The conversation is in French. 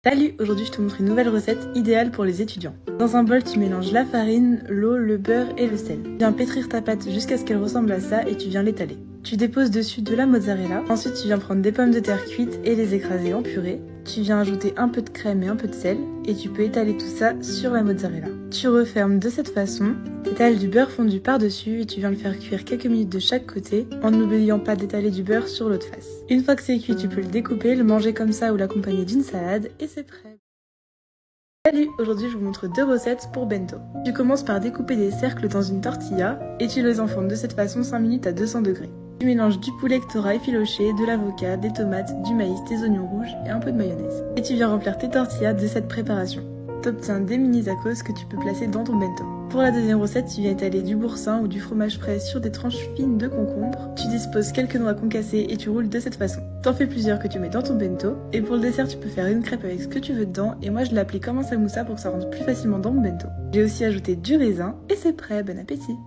Salut, aujourd'hui je te montre une nouvelle recette idéale pour les étudiants. Dans un bol, tu mélanges la farine, l'eau, le beurre et le sel. Tu viens pétrir ta pâte jusqu'à ce qu'elle ressemble à ça et tu viens l'étaler. Tu déposes dessus de la mozzarella. Ensuite, tu viens prendre des pommes de terre cuites et les écraser en purée. Tu viens ajouter un peu de crème et un peu de sel et tu peux étaler tout ça sur la mozzarella. Tu refermes de cette façon, tu étales du beurre fondu par-dessus et tu viens le faire cuire quelques minutes de chaque côté en n'oubliant pas d'étaler du beurre sur l'autre face. Une fois que c'est cuit, tu peux le découper, le manger comme ça ou l'accompagner d'une salade et c'est prêt. Salut, aujourd'hui je vous montre deux recettes pour bento. Tu commences par découper des cercles dans une tortilla et tu les enfournes de cette façon 5 minutes à 200 degrés. Tu mélanges du poulet que t'auras effiloché, de l'avocat, des tomates, du maïs, des oignons rouges et un peu de mayonnaise. Et tu viens remplir tes tortillas de cette préparation. T'obtiens des mini tacos que tu peux placer dans ton bento. Pour la deuxième recette, tu viens étaler du boursin ou du fromage frais sur des tranches fines de concombre. Tu disposes quelques noix concassées et tu roules de cette façon. T'en fais plusieurs que tu mets dans ton bento. Et pour le dessert, tu peux faire une crêpe avec ce que tu veux dedans. Et moi, je l'ai appelée comme un samoussa pour que ça rentre plus facilement dans mon bento. J'ai aussi ajouté du raisin et c'est prêt, bon appétit!